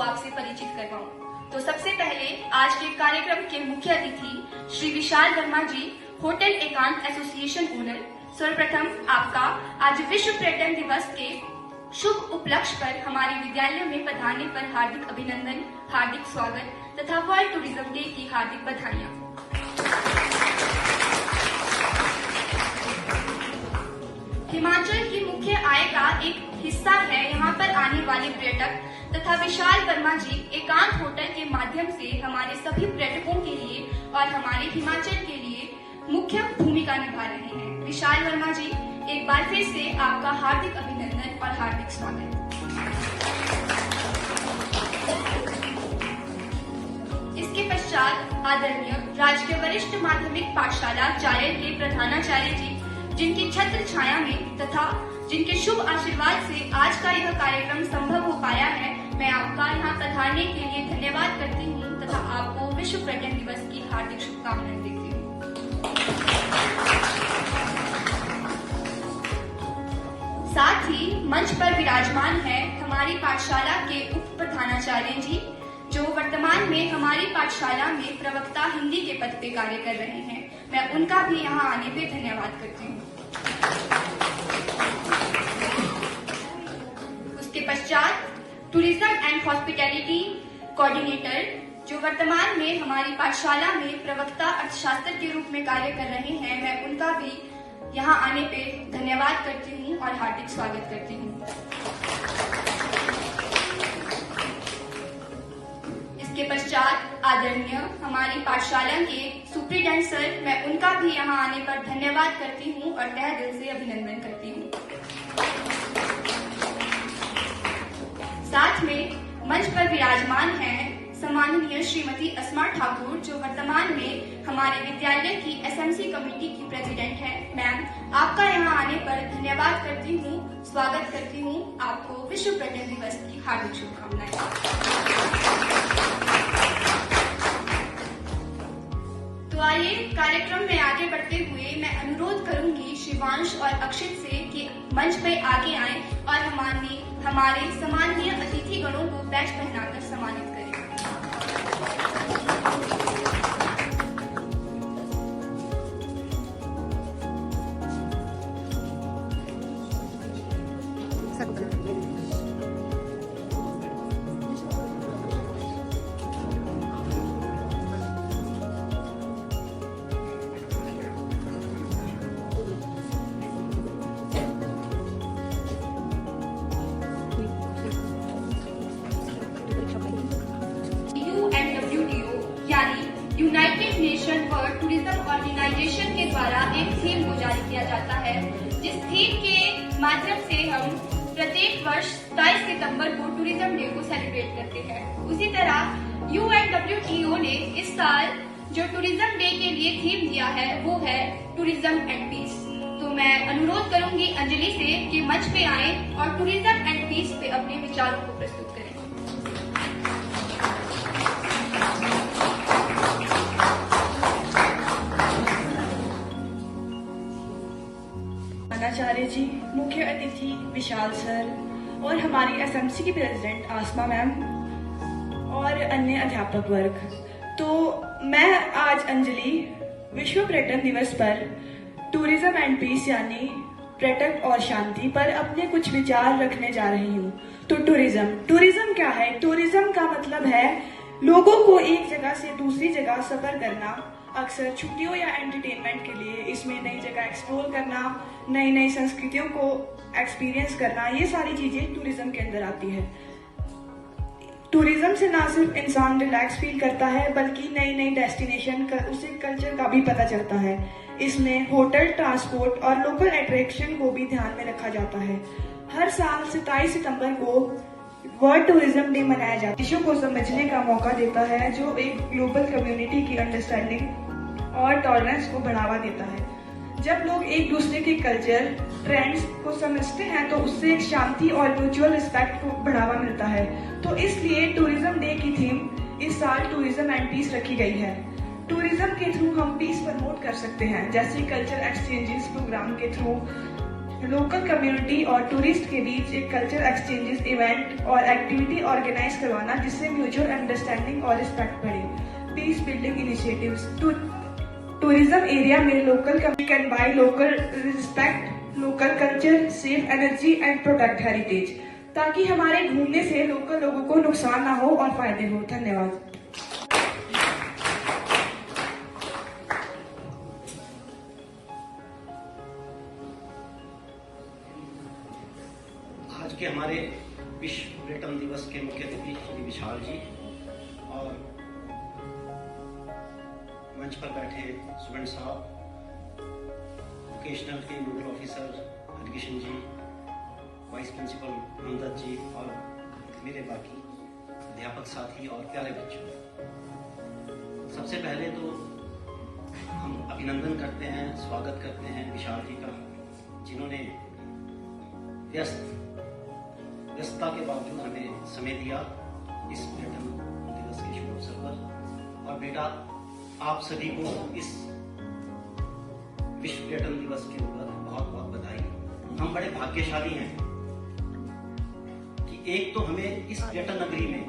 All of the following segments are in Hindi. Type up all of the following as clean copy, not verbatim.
को आपसे परिचित करवाऊं। तो सबसे पहले आज के कार्यक्रम के मुख्य अतिथि श्री विशाल वर्मा जी, होटल एकांत एसोसिएशन ओनर। सर्वप्रथम आपका आज विश्व पर्यटन दिवस के शुभ उपलक्ष्य पर हमारे विद्यालय में पधारने पर हार्दिक अभिनंदन, हार्दिक स्वागत तथा वर्ल्ड टूरिज्म डे की हार्दिक बधाइयाँ। हिमाचल की मुख्य आय का एक हिस्सा है यहाँ पर आने वाले पर्यटक तथा विशाल वर्मा जी एकांत होटल के माध्यम से हमारे सभी पर्यटकों के लिए और हमारे हिमाचल के लिए मुख्य भूमिका निभा रहे हैं। विशाल वर्मा जी, एक बार फिर से आपका हार्दिक अभिनंदन और हार्दिक स्वागत। इसके पश्चात आदरणीय राजकीय वरिष्ठ माध्यमिक पाठशाला चायल के प्रधानाचार्य जी, जिनकी छत्र छाया में तथा जिनके शुभ आशीर्वाद से आज का यह कार्यक्रम संभव हो पाया है, मैं आपका यहाँ पधारने के लिए धन्यवाद करती हूँ तथा आपको विश्व पर्यटन दिवस की हार्दिक शुभकामनाएं देती हूँ। साथ ही मंच पर विराजमान है हमारी पाठशाला के उप प्रधानाचार्य जी, जो वर्तमान में हमारी पाठशाला में प्रवक्ता हिंदी के पद पे कार्य कर रहे हैं। मैं उनका भी यहाँ आने पे धन्यवाद करती हूँ। उसके पश्चात टूरिज्म एंड हॉस्पिटैलिटी कोऑर्डिनेटर, जो वर्तमान में हमारी पाठशाला में प्रवक्ता अर्थशास्त्र के रूप में कार्य कर रहे हैं, मैं उनका भी यहाँ आने पे धन्यवाद करती हूँ और हार्दिक स्वागत करती हूँ। इसके पश्चात आदरणीय हमारी पाठशाला के सुप्रिटेंडेंट सर, मैं उनका भी यहाँ आने पर धन्यवाद करती हूँ और तहे दिल से अभिनंदन करती हूँ। साथ में मंच पर विराजमान हैं सम्माननीय श्रीमती अस्मा ठाकुर, जो वर्तमान में हमारे विद्यालय की एसएमसी कमेटी की प्रेसिडेंट है। मैम, आपका यहाँ आने पर धन्यवाद करती हूँ, स्वागत करती हूँ। आपको विश्व पर्यटन दिवस की हार्दिक शुभकामनाएं। तो आइए कार्यक्रम में आगे बढ़ते हुए मैं अनुरोध करूंगी शिवांश और अक्षित से कि मंच पे आगे आएं और हमारे सम्माननीय अतिथि गणों को बैच पहनाकर सम्मानित करें। United Nation World Tourism Organization के द्वारा एक थीम को जारी किया जाता है, जिस थीम के माध्यम से हम प्रत्येक वर्ष 27 सितंबर को टूरिज्म डे को सेलिब्रेट करते हैं। उसी तरह UNWTO ने इस साल जो टूरिज्म डे के लिए थीम दिया है वो है टूरिज्म एंड पीस। तो मैं अनुरोध करूंगी अंजलि से कि मंच पे आए और टूरिज्म एंड पीस पे अपने विचारों को प्रस्तुत करें। आचार्य जी, मुख्य अतिथि विशाल सर और हमारी एसएमसी की प्रेसिडेंट आसमा मैम और अन्य अध्यापक वर्ग। तो मैं आज अंजलि विश्व पर्यटन दिवस पर टूरिज्म एंड पीस यानी पर्यटक और शांति पर अपने कुछ विचार रखने जा रही हूँ। तो टूरिज्म क्या है? टूरिज्म का मतलब है लोगों को एक जगह से दूसरी जगह सफर करना, अक्सर छुट्टियों या एंटरटेनमेंट के लिए। इसमें नई जगह एक्सप्लोर करना, नई नई संस्कृतियों को एक्सपीरियंस करना, ये सारी चीजें टूरिज्म के अंदर आती है। टूरिज्म से ना सिर्फ इंसान रिलैक्स फील करता है, बल्कि नई नई डेस्टिनेशन का उसे कल्चर का भी पता चलता है। इसमें होटल, ट्रांसपोर्ट और लोकल अट्रैक्शन को भी ध्यान में रखा जाता है। हर साल 27 सितंबर को वर्ल्ड टूरिज्म डे मनाया जाता है। विश्व को समझने का मौका देता है, जो एक ग्लोबल कम्युनिटी की अंडरस्टैंडिंग और टॉलरेंस को बढ़ावा देता है। जब लोग एक दूसरे के कल्चर, ट्रेंड्स को समझते हैं तो उससे एक शांति और म्यूचुअल रिस्पेक्ट को बढ़ावा मिलता है। तो इसलिए टूरिज्म डे की थीम इस साल टूरिज्म एंड पीस रखी गई है। टूरिज्म के थ्रू हम पीस प्रमोट कर सकते हैं, जैसे कल्चर एक्सचेंजेस प्रोग्राम के थ्रू लोकल कम्युनिटी और टूरिस्ट के बीच एक कल्चर एक्सचेंजेस इवेंट और एक्टिविटी ऑर्गेनाइज करवाना जिससे म्यूचुअल अंडरस्टैंडिंग और रिस्पेक्ट बढ़े। Peace building initiatives, tourism area में local can buy local respect local culture, save energy and protect heritage, ताकि हमारे घूमने से लोकल लोगों को नुकसान ना हो और फायदे हो। धन्यवाद। आज के हमारे विश्व पर्यटन दिवस के मुख्य अतिथि श्री विशाल जी और मंच पर बैठे स्टूडेंट साहब, वोकेशनल के नोडल ऑफिसर एजुकेशन जी, वाइस प्रिंसिपल हमदर्द जी और मेरे बाकी अध्यापक साथी और प्यारे बच्चों, सबसे पहले तो हम अभिनंदन करते हैं, स्वागत करते हैं विशाल जी का, जिन्होंने व्यस्तता के बावजूद हमें समय दिया इस पर्यटन दिवस के शुभ अवसर पर। और बेटा, आप सभी को इस विश्व पर्यटन दिवस के ऊपर बहुत बहुत बधाई। हम बड़े भाग्यशाली हैं कि एक तो हमें इस पर्यटन नगरी में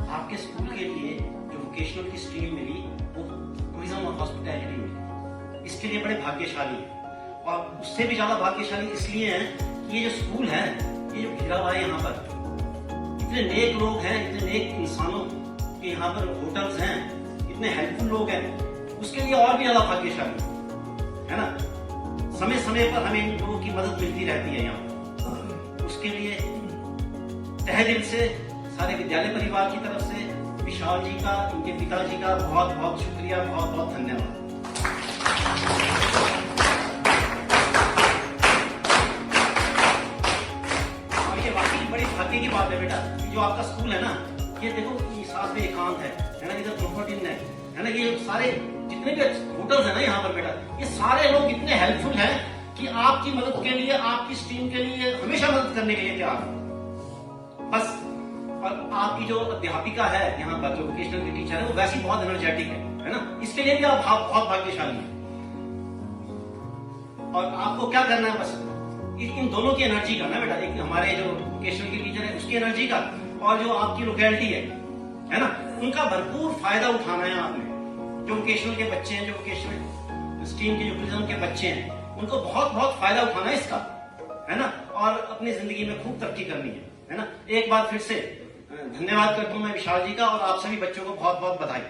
आपके स्कूल के लिए जो वोकेशनल की स्ट्रीम मिली वो टूरिज्म और हॉस्पिटैलिटी मिली। इसके लिए बड़े भाग्यशाली हैं और उससे भी ज्यादा भाग्यशाली इसलिए हैं कि ये जो स्कूल है, ये जो घिरा हुआ है, यहाँ पर इतने नेक लोग हैं, इतने नेक इंसानों के यहाँ पर होटल्स हैं, इतने हेल्पफुल लोग हैं, उसके लिए और भी ज्यादा भाग्यशाली है ना। समय समय पर हमें इन लोगों की मदद मिलती रहती है यहाँ। उसके लिए तहे दिल से सारे विद्यालय परिवार की तरफ से विशाल जी का, इनके पिताजी का बहुत बहुत शुक्रिया, बहुत बहुत धन्यवाद। बड़ी भाग्य की बात है बेटा, जो आपका स्कूल है ना, ये देखो साथ में एकांत है ना, इधर प्रोफिट है ना, ये सारे जितने भी होटल्स है ना यहाँ पर बेटा, ये सारे लोग इतने हेल्पफुल हैं कि आपकी मदद के लिए, आपकी स्ट्रीम के लिए हमेशा मदद करने के लिए तैयार है बस। और आपकी जो अध्यापिका है यहाँ पर, जो वोकेशनल की टीचर है, वो वैसे ही बहुत एनर्जेटिक है ना, इसके लिए भी आप बहुत भाग्यशाली हैं। और आपको क्या करना है, बस इन दोनों की एनर्जी का ना बेटा, एक हमारे जो वोकेशनल की टीचर है उसकी एनर्जी का और जो आपकी लोकेलिटी है ना, उनका भरपूर फायदा उठाना है आपने। जो वोकेशनल के बच्चे हैं, जो वोकेशनल स्ट्रीम के जो टूरिज्म के बच्चे हैं, उनको बहुत बहुत फायदा उठाना है इसका, है ना, और अपनी जिंदगी में खूब तरक्की करनी है ना। एक बार फिर से धन्यवाद करता हूं मैं विशाल जी का और आप सभी बच्चों को बहुत बहुत बधाई।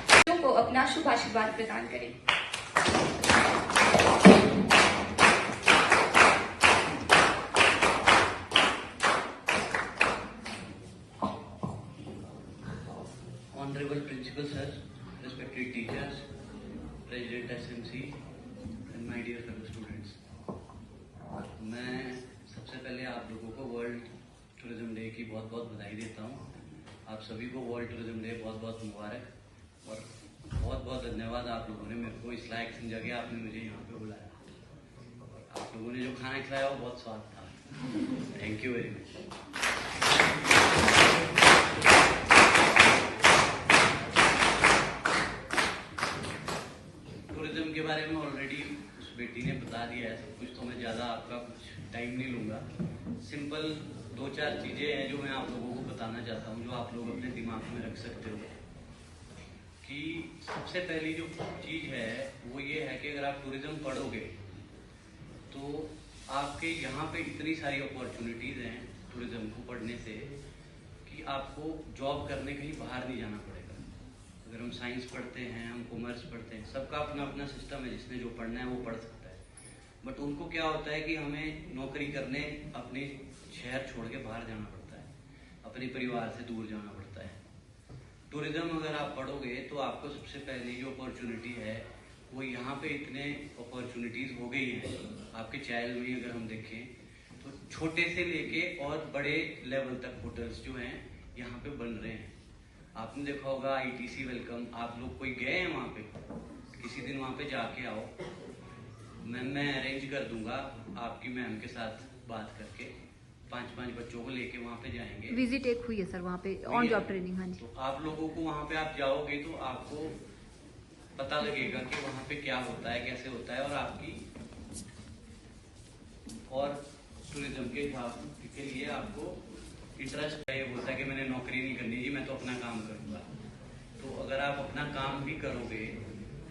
बच्चों को अपना शुभ आशीर्वाद प्रदान करें। Honorable Principal Sir, respected teachers, President SMC and my dear fellow students, मैं सबसे पहले आप लोगों को वर्ल्ड टूरिज्म डे की बहुत बहुत बधाई देता हूँ। आप सभी को वर्ल्ड टूरिज्म डे बहुत बहुत मुबारक और बहुत बहुत धन्यवाद। आप लोगों ने मेरे को इस लायक समझा के आपने मुझे यहाँ पे बुलाया और आप लोगों ने जो खाना खिलाया वो बहुत स्वाद था। Thank you very much. Tourism के बारे में ऑलरेडी उस बेटी ने बता दिया है सब कुछ, तो मैं ज़्यादा आपका कुछ टाइम नहीं लूँगा। सिंपल 2-4 चीज़ें हैं जो मैं आप लोगों को बताना चाहता हूँ, जो आप लोग अपने दिमाग में रख सकते हो। कि सबसे पहली जो चीज़ है वो ये है कि अगर आप टूरिज्म पढ़ोगे तो आपके यहाँ पे इतनी सारी अपॉर्चुनिटीज़ हैं टूरिज्म को पढ़ने से कि आपको जॉब करने कहीं बाहर नहीं जाना पड़ेगा। अगर हम साइंस पढ़ते हैं, हम कॉमर्स पढ़ते हैं, सबका अपना अपना सिस्टम है, जिसने जो पढ़ना है वो पढ़ सकता है। बट उनको क्या होता है कि हमें नौकरी करने अपने शहर छोड़ के बाहर जाना पड़ता है, अपने परिवार से दूर जाना पड़ता है। टूरिज्म अगर आप पढ़ोगे तो आपको सबसे पहली जो अपॉर्चुनिटी है वो यहाँ पे इतने अपॉर्चुनिटीज़ हो गई हैं आपके चाइल्ड में। अगर हम देखें तो छोटे से लेके और बड़े लेवल तक होटल्स जो हैं यहाँ पे बन रहे हैं। आपने देखा होगा ITC वेलकम, आप लोग कोई गए हैं वहाँ पे? किसी दिन वहाँ पे जाके आओ, मैं अरेंज कर दूंगा आपकी मैम के साथ बात करके, 5-5 बच्चों को लेके वहाँ पे जाएंगे। विजिट एक हुई है सर वहाँ पे, ऑन जॉब ट्रेनिंग। हाँ जी। तो आप लोगों को वहाँ पे आप जाओगे तो आपको पता लगेगा कि वहाँ पे क्या होता है, कैसे होता है, और आपकी और टूरिज्म के हिसाब के लिए आपको इंटरेस्ट ये होता है कि मैंने नौकरी नहीं करनी जी, मैं तो अपना काम करूँगा। तो अगर आप अपना काम भी करोगे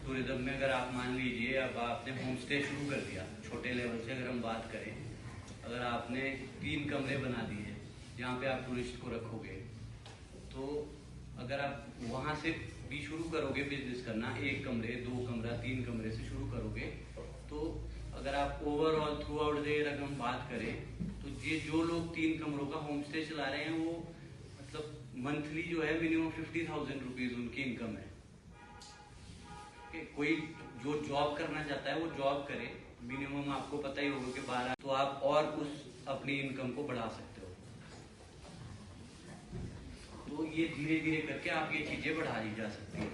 टूरिज्म में, अगर आप मान लीजिए अब आपने होम स्टे शुरू कर दिया, छोटे लेवल से अगर हम बात करें, अगर आपने 3 कमरे बना दिए जहाँ पे आप टूरिस्ट को रखोगे, तो अगर आप वहाँ से भी शुरू करोगे बिजनेस करना, 1 कमरे 2 कमरा 3 कमरे से शुरू करोगे, तो अगर आप overall through out the year अगर हम बात करें, तो ये जो लोग 3 कमरों का होम स्टे चला रहे हैं, वो मतलब मंथली जो है मिनिमम 50,000 रुपीज उनकी इनकम है। कोई जो जॉब करना चाहता है वो जॉब करे, मिनिमम आपको पता ही होगा कि 12, तो आप और उस अपनी इनकम को बढ़ा सकते हो। तो ये धीरे धीरे करके आप ये चीजें बढ़ा दी जा सकती है।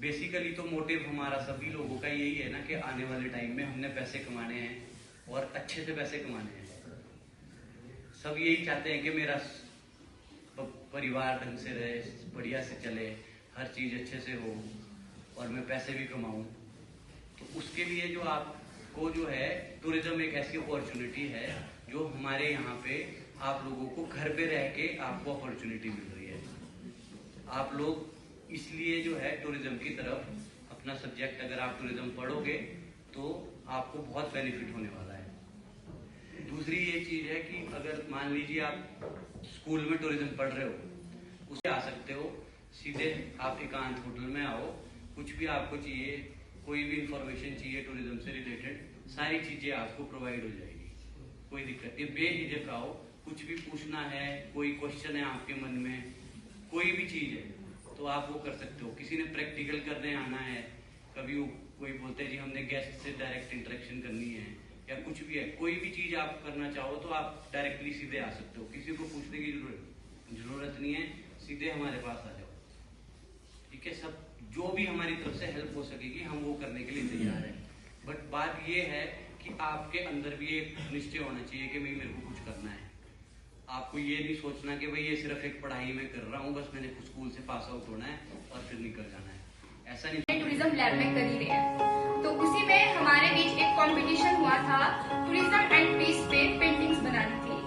बेसिकली तो मोटिव हमारा सभी लोगों का यही है ना कि आने वाले टाइम में हमने पैसे कमाने हैं और अच्छे से पैसे कमाने हैं। सब यही चाहते हैं कि मेरा परिवार ढंग से रहे, बढ़िया से चले, हर चीज अच्छे से हो और मैं पैसे भी कमाऊं। तो उसके लिए जो आपको जो है टूरिज्म एक ऐसी अपॉर्चुनिटी है जो हमारे यहाँ पे आप लोगों को घर पे रह के आपको अपॉर्चुनिटी मिल रही है। आप लोग इसलिए जो है टूरिज्म की तरफ अपना सब्जेक्ट अगर आप टूरिज्म पढ़ोगे तो आपको बहुत बेनिफिट होने वाला है। दूसरी ये चीज है कि अगर मान लीजिए आप स्कूल में टूरिज्म पढ़ रहे हो, उससे आ सकते हो, सीधे आप एकांत होटल में आओ, कुछ भी आपको चाहिए, कोई भी इंफॉर्मेशन चाहिए टूरिज्म से रिलेटेड, सारी चीजें आपको प्रोवाइड हो जाएगी, कोई दिक्कत नहीं। बेझिझक आओ, कुछ भी पूछना है, कोई क्वेश्चन है आपके मन में, कोई भी चीज है तो आप वो कर सकते हो। किसी ने प्रैक्टिकल करने आना है, कभी कोई बोलते हैं जी हमने गेस्ट से डायरेक्ट इंटरेक्शन करनी है, या कुछ भी है, कोई भी चीज आप करना चाहो तो आप डायरेक्टली सीधे आ सकते हो, किसी को पूछने की जरूरत नहीं है, सीधे हमारे पास आ जाओ। ठीक है, सब जो भी हमारी तरफ से हेल्प हो सकेगी हम वो करने के लिए तैयार है। बट बात ये है कि आपके अंदर भी एक निश्चय होना चाहिए कि भाई मेरे को कुछ करना है। आपको ये नहीं सोचना कि भाई ये सिर्फ एक पढ़ाई में कर रहा हूँ, बस मैंने स्कूल से पास आउट होना है और फिर निकल जाना है, ऐसा नहीं। टूरिज्म लैब में कर ही रहे हैं, तो उसी में हमारे बीच एक कंपटीशन हुआ था, टूरिज्म एंड पीस पे पेंटिंग्स बनानी थी।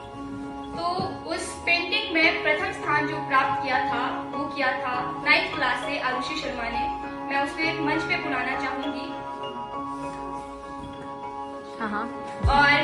तो उस पेंटिंग में प्रथम स्थान जो प्राप्त किया था वो किया था 9th क्लास से आरुषि शर्मा ने। मैं उसे मंच पे बुलाना चाहूंगी। और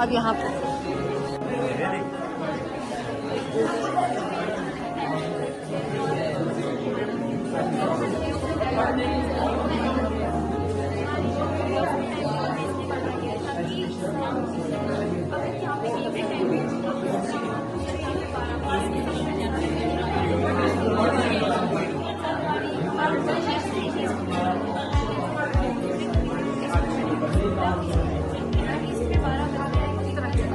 अब यहाँ पे इसी पे 12 इस तरह के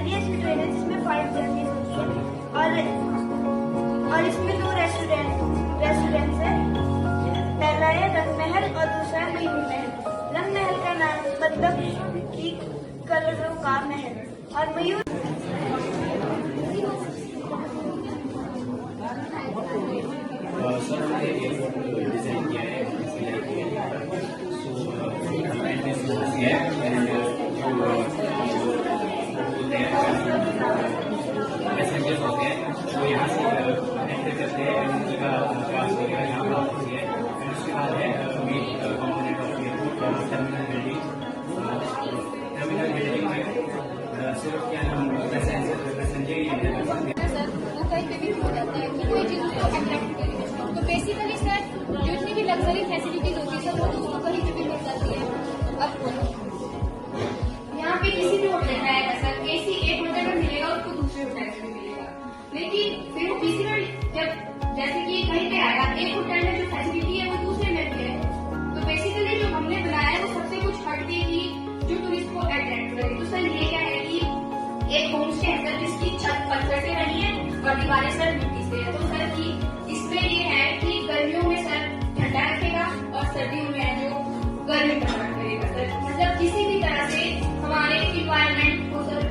पहली ऐसी ट्रेन है जिसमें 5 जर्नीज होती है और इसमें 2 रेस्टोरेंट्स हैं। पहला है रंग महल और दूसरा है मयूर महल। रंग महल का नाम मतलब कि कलरों का महल और मयूर डिजाइन किया है, सिलाई किया है। सो पैसेंजर्स होते हैं वो यहाँ से एंटर करते हैं, उनकी का पास वगैरह यहाँ पर होती है। फिर उसके बाद है main component of airport terminal building में सिर्फ क्या नाम पैसेंजर ही है सर वो कहीं पे भी हो जाता है कि कोई चीज उसको अट्रैक्ट करे। तो बेसिकली सर जितनी भी लग्जरी फैसिलिटीज होती है सर वो उसको कहीं पे भी मिल जाती है। अब यहाँ पे किसी भी होटल में आएगा सर एसी एक होटल में मिलेगा उसको दूसरे होटल में मिलेगा, लेकिन फिर वो किसी में जब जैसे कि कहीं पे आएगा एक होटल में जो फैसिलिटी है वो दूसरे में भी है। तो बेसिकली जो हमने बनाया है वो सबसे कुछ हटके की जो टूरिस्ट को अट्रैक्ट करे। तो सर ये क्या है कि एक होम स्टे है सर जिसकी छत पत्थर से बनी है और दीवारें सर मिट्टी से है। तो सर की इसमें ये है कि गर्मियों में सर ठंडा रखेगा और सर्दियों में जो गर्मी प्रदान करेगा सर, मतलब किसी भी तरह से हमारे इन्वायरमेंट को सर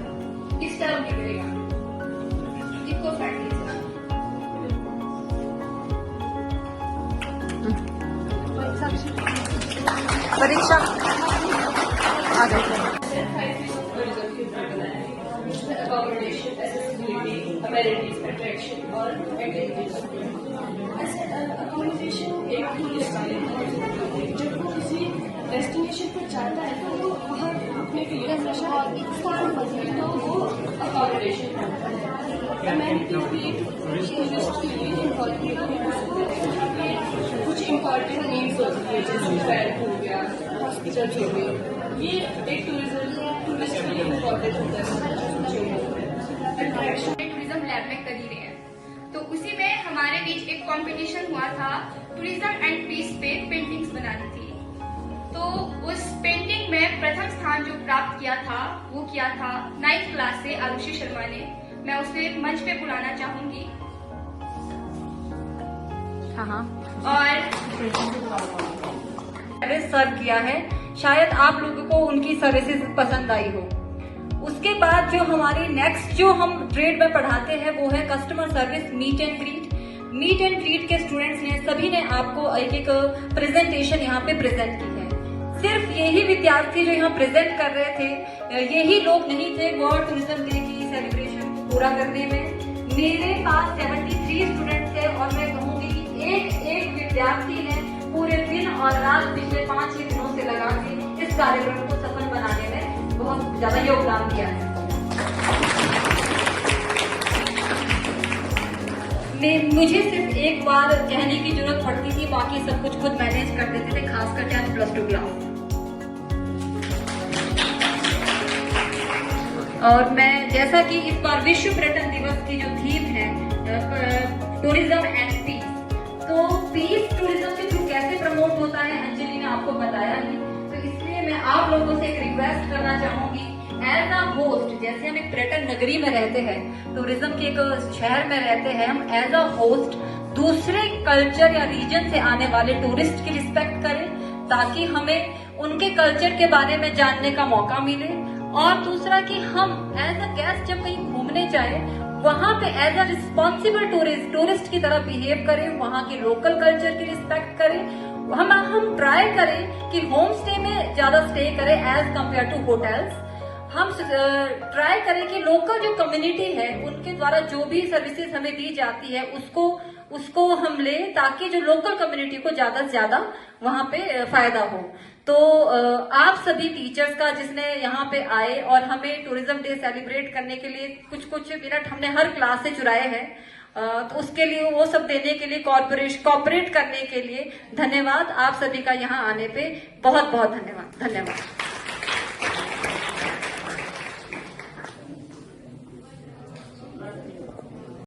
डिस्टर्ब नहीं करेगा, इको फ्रेंडली सर। परीक्षा आ गई। accommodation, accessibility, amenities, attraction और activities। accommodation एक टूरिस्ट जब वो किसी डेस्टिनेशन पर जाता है तो वो वहाँ रुकने के लिए एक स्थान बनता है तो वो accommodation होता है। amenities भी टूरिस्ट के लिए इम्पोर्टेंट है, उसको कुछ इम्पोर्टेंट नीड्स होती है जैसे बैंक हो गया, हॉस्पिटल्स हो गए, ये एक टूरिस्ट के लिए इम्पोर्टेंट होता है। टूरिज्म लैब में कर ही रहे हैं, तो उसी में हमारे बीच एक कंपटीशन हुआ था टूरिज्म एंड पीस पे पेंटिंग्स बनानी थी। तो उस पेंटिंग में प्रथम स्थान जो प्राप्त किया था वो किया था 9th क्लास से आरुषि शर्मा ने। मैं उसे मंच पे बुलाना चाहूंगी। और सर्विस सर्व किया है, शायद आप लोगों को उनकी सर्विसेज पसंद आई हो। उसके बाद जो हमारी नेक्स्ट जो हम ट्रेड में पढ़ाते हैं वो है customer service meet and greet. Meet and greet के स्टूडेंट्स ने सभी ने आपको एक एक प्रेजेंटेशन यहाँ पे प्रेजेंट की है। सिर्फ यही विद्यार्थी जो यहाँ प्रेजेंट कर रहे थे, यही लोग नहीं थे वर्ल्ड टूरिज्म डे की सेलिब्रेशन पूरा करने में। मेरे पास 73 स्टूडेंट्स थे और मैं कहूँगी एक एक विद्यार्थी ने पूरे दिन और रात पिछले 5-6 दिनों से लगा के इस कार्यक्रम को सफल बनाने में बहुत ज्यादा योगदान दिया है। मुझे सिर्फ एक बार कहने की जरूरत पड़ती थी, बाकी सब कुछ खुद मैनेज कर देते थे, खास करके आज +2 क्लास। और मैं जैसा कि इस बार विश्व पर्यटन दिवस की जो थीम है टूरिज्म एंड पीस, तो पीस टूरिज्म के थ्रू कैसे प्रमोट होता है अंजलि ने आपको बताया ही। तो इसलिए मैं आप लोगों से एक रिक्वेस्ट करना चाहूंगी, एज अ होस्ट, जैसे हम एक पर्यटन नगरी में रहते हैं, टूरिज्म के एक शहर में रहते हैं, हम एज अ होस्ट दूसरे कल्चर या रीजन से आने वाले टूरिस्ट की रिस्पेक्ट करें ताकि हमें उनके कल्चर के बारे में जानने का मौका मिले। और दूसरा कि हम एज अ गेस्ट जब कहीं घूमने जाए वहां पे एज अ रिस्पॉन्सिबल टूरिस्ट की तरह बिहेव करें, वहां के लोकल कल्चर की रिस्पेक्ट करें। हम ट्राई करें कि होम स्टे में ज्यादा स्टे करें एज कम्पेयर टू होटल्स। हम ट्राई करें कि लोकल जो कम्युनिटी है उनके द्वारा जो भी सर्विसेज हमें दी जाती है उसको हम लें ताकि जो लोकल कम्युनिटी को ज्यादा से ज्यादा वहां पे फायदा हो। तो आप सभी टीचर्स का जिसने यहाँ पे आए और हमें टूरिज्म डे सेलिब्रेट करने के लिए कुछ मिनट हमने हर क्लास से चुराए हैं, तो उसके लिए वो सब देने के लिए कॉर्पोरेट करने के लिए धन्यवाद। आप सभी का यहाँ आने पे बहुत बहुत धन्यवाद।